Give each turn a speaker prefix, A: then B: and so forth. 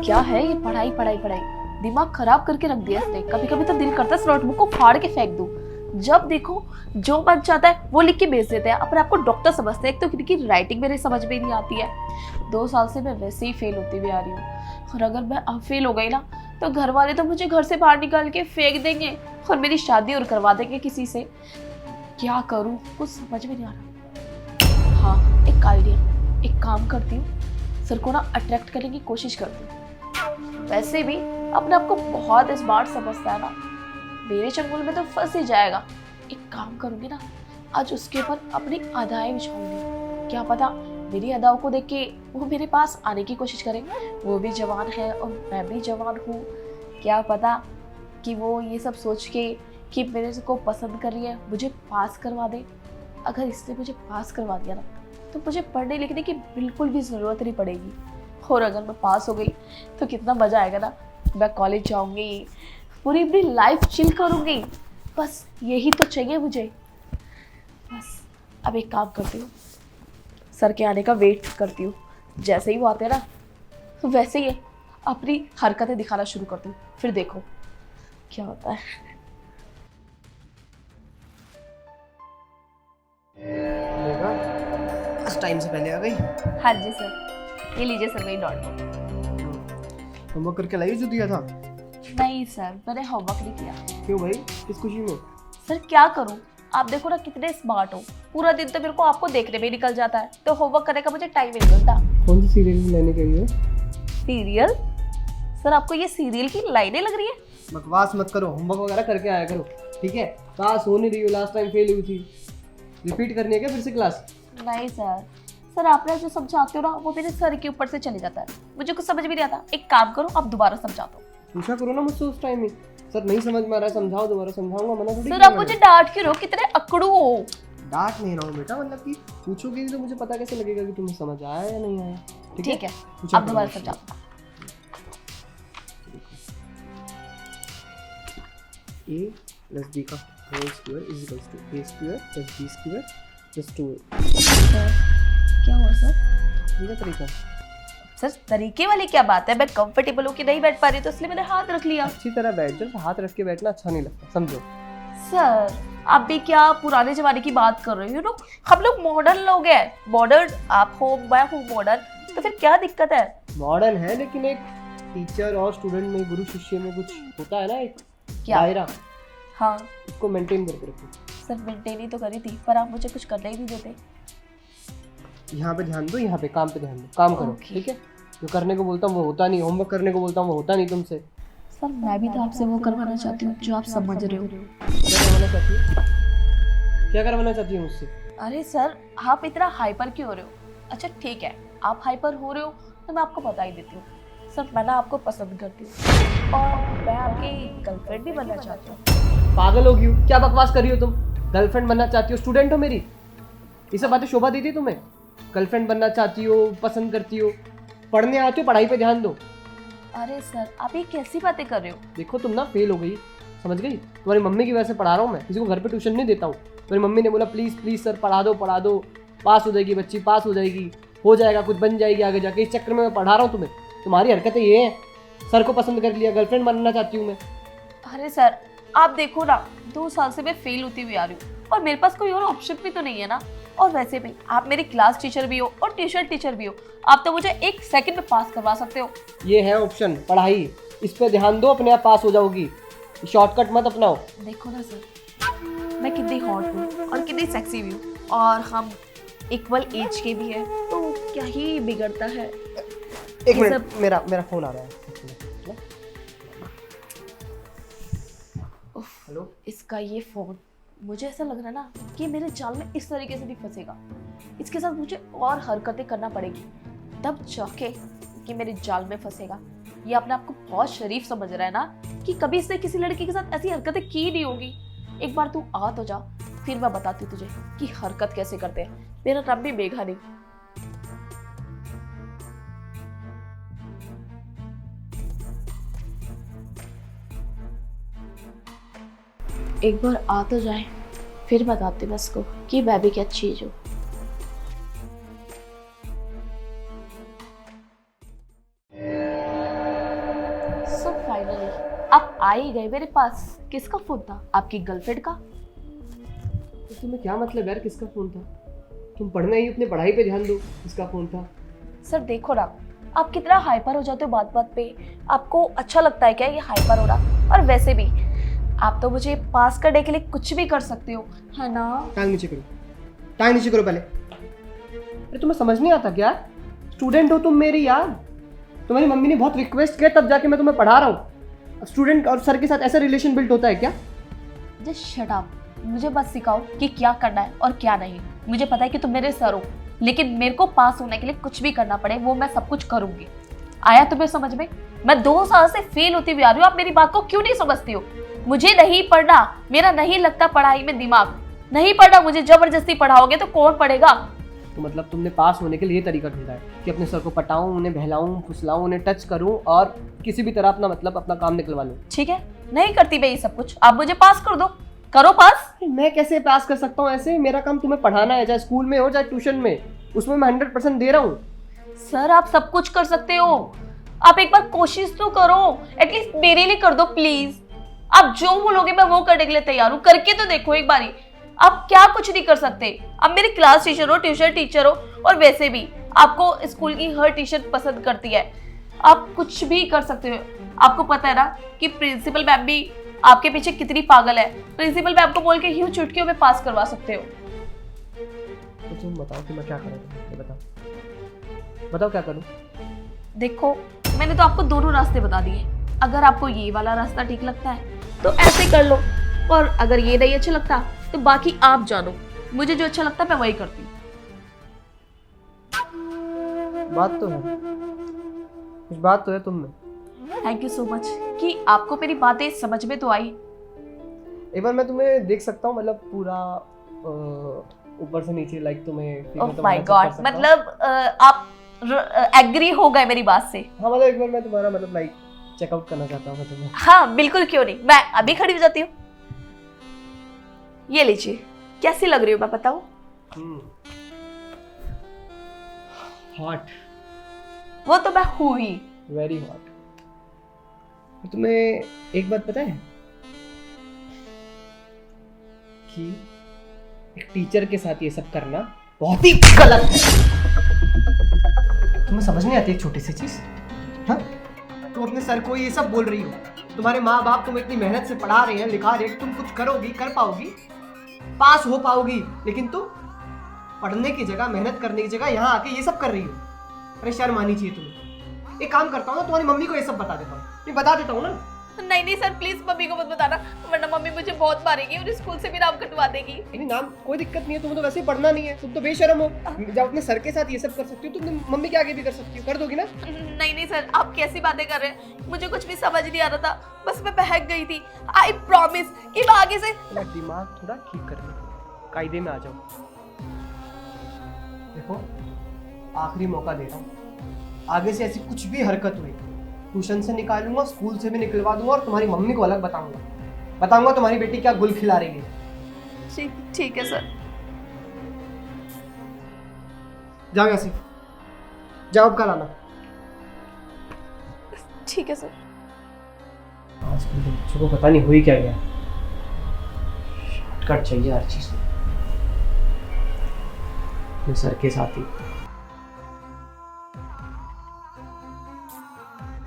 A: क्या है ये पढ़ाई पढ़ाई पढ़ाई, दिमाग खराब करके रख दिया इसने। कभी कभी तो दिल करता है इस नोटबुक को फाड़ के फेंक दूं। जब देखो जो मन चाहता है वो लिख के भेज देते हैं, अपने आपको डॉक्टर समझते हैं। एक तो इनकी राइटिंग मेरे समझ में नहीं आती है। 2 साल से मैं वैसे ही फेल होती हुई आ रही हूँ, और अगर मैं अब फेल हो गई ना तो घर वाले तो मुझे घर से बाहर निकाल के फेंक देंगे और मेरी शादी और करवा देंगे किसी से। क्या करूँ कुछ समझ में नहीं आ रहा। हाँ एक आइडिया, एक काम करती हूँ, सर को ना अट्रैक्ट करने की कोशिश करती हूँ। वैसे भी अपने आप को बहुत स्मार्ट समझता है ना, मेरे चंगुल में तो फंस ही जाएगा। एक काम करूंगी ना, आज उसके ऊपर अपनी अदाएं बिछाऊंगी। क्या पता मेरी अदाओं को देख के वो मेरे पास आने की कोशिश करे। वो भी जवान है और मैं भी जवान हूँ, क्या पता कि वो ये सब सोच के कि मेरे को पसंद कर रही है, मुझे पास करवा दे। अगर इसने मुझे पास करवा दिया ना तो मुझे पढ़ने लिखने की बिल्कुल भी ज़रूरत नहीं पड़ेगी। और अगर मैं पास हो गई तो कितना मज़ा आएगा ना, मैं कॉलेज जाऊंगी, पूरी अपनी लाइफ चिल करूंगी। बस यही तो चाहिए मुझे। बस अब एक काम करती हूँ, सर के आने का वेट करती हूँ। जैसे ही वो आते हैं ना वैसे ही अपनी हरकतें दिखाना शुरू करती हूँ, फिर देखो क्या होता है।
B: बस टाइम से पहले आ गई।
A: हाँ जी सर, ये लीजिए सर मेरी नोटबुक।
B: होमवर्क करके लाई जो दिया था?
A: नहीं सर, मैंने होमवर्क नहीं किया।
B: क्यों भाई, किस खुशी में?
A: सर क्या करूं, आप देखो ना कितने स्मार्ट हो, पूरा दिन तो मेरे को आपको देखने में ही निकल जाता है, तो होमवर्क करने का मुझे टाइम नहीं मिलता।
B: कौन सी सीरियल लेने के लिए?
A: सीरियल? सर आपको ये सीरियल की लाइनें लग रही है?
B: बकवास मत करो, होमवर्क वगैरह करके आया करो, ठीक है? पास हो नहीं रही हो, लास्ट टाइम फेल हुई थी, रिपीट करनी है क्या फिर से क्लास?
A: नहीं सर, सर आप ना जो समझाते हो ना वो मेरे सर के ऊपर से चले जाता है, मुझे कुछ समझ भी नहीं आता। एक काम करो आप दोबारा समझा दो।
B: पूछा करो ना मुझसे उस टाइम में, सर नहीं समझ में आ रहा है समझाओ, दोबारा समझाऊंगा, मना थोड़ी
A: सर
B: किया
A: आप
B: मैंने।
A: मुझे डांट क्यों रहे हो, कितने अकड़ू हो।
B: डांट नहीं रहा हूँ बेटा, मतलब कि पूछोगे तो मुझे पता कैसे लगेगा कि तुम्हें समझ आया या नहीं आया।
A: ठीक है
B: पूछा
A: आप
B: करो
A: दोबारा
B: मुझसे।
A: समझा।
B: a plus b का whole square is equals to a square plus b square plus 2a।
A: Sir क्या हुआ सर?
B: ये तरीका
A: सर तरीके वाली क्या बात है, मैं कंफर्टेबल होकर नहीं बैठ पा रही तो इसलिए मैंने हाथ रख लिया।
B: अच्छी तरह बैठ जाओ, हाथ रख के बैठना अच्छा नहीं लगता, समझो।
A: सर आप भी क्या पुराने जमाने की बात कर रहे हो? नो हम लोग मॉडर्न लोग हैं, मॉडर्न आप हो मैं हूँ मॉडर्न, तो फिर क्या दिक्कत है?
B: मॉडर्न है लेकिन एक टीचर और स्टूडेंट में, गुरु शिष्य में कुछ होता है ना, एक
A: क्या?
B: दायरा,
A: हाँ
B: उसको मेंटेन करके रखो।
A: सर मेंटेन ही तो करी थी, पर आप मुझे कुछ करने ही नहीं देते।
B: यहाँ पे ध्यान दो, यहाँ पे काम पे ध्यान दो, काम करो,
A: Okay.
B: ठीक है? जो करने को बोलता हूँ वो होता नहीं, होमवर्क करने को बोलता हूँ वो होता नहीं तुमसे।
A: सर मैं भी तो आपसे वो करवाना चाहती हूँ जो आप समझ रहे हो।
B: क्या करवाना चाहती हो? क्या करवाना चाहती हो मुझसे?
A: अरे सर आप इतना हाइपर क्यों हो रहे हो? अच्छा ठीक है आप हाइपर हो रहे हो तो मैं आपको बता ही देती हूँ। सर मैं ना आपको पसंद करती हूँ और मैं आपकी गर्लफ्रेंड भी बनना चाहती हूँ।
B: पागल हो गई हो? क्या बकवास कर रही हो तुम? गर्लफ्रेंड बनना चाहती हो? स्टूडेंट हो मेरी, ये सब बातें शोभा देती है तुम्हें? गर्लफ्रेंड बनना चाहती हो, पसंद करती हो, पढ़ने आती हो, पढ़ाई पे ध्यान दो।
A: अरे सर आप ये कैसी बातें कर रहे हो?
B: देखो तुम ना फेल हो गई, समझ गई? तुम्हारी मम्मी की वजह से पढ़ा रहा हूँ मैं, किसी को घर पे ट्यूशन नहीं देता हूँ। मेरी मम्मी ने बोला प्लीज़ प्लीज़ सर पढ़ा दो, पास हो जाएगी बच्ची, पास हो जाएगी, हो जाएगा, कुछ बन जाएगी आगे जाके। इस चक्कर में मैं पढ़ा रहा हूँ तुम्हें। तुम्हारी हरकतें ये हैं, सर को पसंद कर लिया, गर्लफ्रेंड बनना चाहती हूँ मैं।
A: अरे सर आप देखो ना 2 साल से मैं फेल होती हुई आ रही हूँ और मेरे पास कोई और ऑप्शन भी तो नहीं है ना। और वैसे भी आप मेरी क्लास टीचर भी हो और ट्यूशन टीचर भी हो, आप तो मुझे 1 सेकंड में पास करवा सकते हो।
B: ये है ऑप्शन, पढ़ाई, इस पे ध्यान दो, अपने आप पास हो जाओगी। शॉर्टकट मत अपनाओ।
A: देखो ना सर मैं कितनी हॉट हूँ और कितनी सेक्सी भी हूँ और हम इक्वल एज के भी हैं, तो क्या ही बिगड़ता है।
B: एक
A: ये
B: मिनट,
A: सब-
B: मेरा फोन आ रहा है। हेलो,
A: इसका ये फोन, मुझे ऐसा लग रहा है ना कि मेरे जाल में इस तरीके से नहीं फंसेगा। इसके साथ मुझे और हरकतें करना पड़ेगी तब जाके कि मेरे जाल में फंसेगा। ये अपने आप को बहुत शरीफ समझ रहा है ना कि कभी इसने किसी लड़की के साथ ऐसी हरकतें की नहीं होगी। एक बार तू आ तो जा, फिर मैं बताती हूँ तुझे कि हरकत कैसे करते हैं। मेरा नाम भी मेघा नहीं। एक बार आ तो जाए, फिर बताती हूँ उसको कि मैं भी क्या चीज हूँ। सो फाइनली आप आ ही गए मेरे पास। किसका फोन था? आपकी गर्लफ्रेंड का?
B: तो तुम्हें क्या मतलब यार किसका फ़ोन था? तुम पढ़ना ही अपनी पढ़ाई पे ध्यान दो, किसका फ़ोन था?
A: सर देखो ना, आप कितना हाइपर हो जाते हो बात बात पे। आपको अच्छा लगता है क्या ये हाइपर हो रहा? और वैसे भी आप तो मुझे पास करने के लिए कुछ भी कर सकते हो, है ना?
B: टांग नीचे करो, टांग नीचे करो पहले। अरे तुम्हें समझ नहीं आता क्या? स्टूडेंट हो तुम मेरी यार। तुम्हारी मम्मी ने बहुत रिक्वेस्ट किया तब जाके मैं तुम्हें पढ़ा रहा हूँ। स्टूडेंट और सर के साथ ऐसा रिलेशन बिल्ड होता है क्या?
A: Just shut up. मुझे बस सिखाओ कि क्या करना है और क्या नहीं। मुझे पता है कि तुम मेरे सर हो, लेकिन मेरे को पास होने के लिए कुछ भी करना पड़े वो मैं सब कुछ करूंगी। आया तुम्हें समझ में? मैं 2 साल से फेल होती हुई आ रही हूँ, आप मेरी बात को क्यों नहीं समझती हो? मुझे नहीं पढ़ना, मेरा नहीं लगता पढ़ाई में दिमाग। नहीं पढ़ना मुझे, जबरदस्ती पढ़ाओगे तो कौन पढ़ेगा?
B: तो मतलब तुमने पास होने के लिए तरीका ढूंढा है कि अपने सर को पटाऊं, उन्हें बहलाऊं, फुसलाऊं, उन्हें टच करूं और किसी भी तरह अपना मतलब अपना काम निकलवा लूं।
A: ठीक है, नहीं करती मैं ये सब कुछ। आप मुझे पास कर दो, करो पास।
B: मैं कैसे पास कर सकता हूँ ऐसे? मेरा काम तुम्हें पढ़ाना है, चाहे स्कूल में हो चाहे ट्यूशन में, उसमें मैं 100% दे रहा हूँ।
A: सर आप सब कुछ कर सकते हो, आप एक बार कोशिश तो करो। एटलीस्ट मेरे लिए कर दो प्लीज। आप जो बोलोगे मैं वो करने के लिए तैयार हूँ, करके तो देखो एक बारी। आप क्या कुछ नहीं कर सकते? आप मेरी क्लास टीचर हो, ट्यूशन टीचर हो, और वैसे भी आपको स्कूल की हर टीचर पसंद करती है। आप कुछ भी कर सकते हो। आपको पता है ना कि प्रिंसिपल मैम भी आपके पीछे कितनी पागल है। प्रिंसिपल मैम को बोल के यूं चुटकियों में पास करवा सकते हो।
B: तो तुम बताओ कि मैं क्या करूँ? ये बताओ, बताओ क्या करूँ?
A: देखो, मैंने तो आपको दोनों रास्ते बता दिए। अगर आपको ये वाला रास्ता ठीक लगता है तो ऐसे कर लो, और अगर ये नहीं अच्छा लगता तो बाकी आप जानो। मुझे जो अच्छा लगता है मैं वही करती हूँ।
B: बात तो है, कुछ बात तो है तुम में।
A: थैंक यू सो मच कि आपको मेरी बातें समझ में तो आई।
B: एक बार मैं तुम्हें देख सकता हूँ, मतलब पूरा ऊपर से नीचे, लाइक तुम्हें
A: ओह माय गॉड, मतलब आप एग्री हो गए मेरी बात से?
B: हाँ, मतलब एक बार मैं तुम्हारा मतलब लाइक चेकआउट करना चाहता हूँ मैं तुम्हें।
A: हाँ बिल्कुल, क्यों नहीं, मैं अभी खड़ी हो जाती हूँ। ये लीजिए, कैसी लग रही हूँ मैं बताऊँ?
B: हॉट।
A: वो तो मैं हूँ ही।
B: Very hot. तुम्हें एक बात पता है कि एक टीचर के साथ ये सब करना बहुत ही गलत है। तुम्हें समझ नहीं आती एक छोटी सी चीज? हाँ, तुम अपने सर को ये सब बोल रही हो। तुम्हारे माँ बाप तुम्हें इतनी मेहनत से पढ़ा रहे हैं, लिखा रहे हैं, तुम कुछ करोगी, कर पाओगी, पास हो पाओगी, लेकिन तुम पढ़ने की जगह, मेहनत करने की जगह यहाँ आके ये सब कर रही हो। अरे शर्म आनी चाहिए तुम्हें। एक काम करता हूँ ना, तुम्हारी मम्मी को ये सब बता देता हूँ। ये बता देता हूँ ना।
A: नहीं नहीं सर, प्लीज मम्मी को मत बताना, वरना मम्मी मुझे बहुत मारेगी और स्कूल से भी नाम कटवा देगी।
B: नहीं, नाम कोई दिक्कत नहीं है, तुम्हें तो वैसे ही पढ़ना नहीं है, तुम तो बेशरम हो। जब अपने सर के साथ ये सब कर सकती हो तो तुम मम्मी के आगे भी कर सकती हो, कर दोगी ना?
A: नहीं नहीं सर, आप कैसी बातें कर रहे हैं? मुझे कुछ भी समझ नहीं आ रहा था, बस मैं बहक गई थी। आई प्रॉमिस कि मैं आगे से
B: दिमाग थोड़ा ठीक कर लो, कायदे में आ जाओ। देखो, आखिरी मौका दे रहा हूँ, आगे से ऐसी कुछ भी हरकत हुई ट्यूशन से निकालूंगा, स्कूल से भी निकलवा दूंगा और तुम्हारी मम्मी को अलग बताऊंगा तुम्हारी बेटी क्या गुल खिला रही है।
A: ठीक है सर।
B: जाओ यहाँ से, जाओ अब कल आना।
A: ठीक है सर।
B: आजकल के बच्चों को पता नहीं हुई क्या गया, शॉर्टकट चाहिए हर चीज में। सर के साथ ही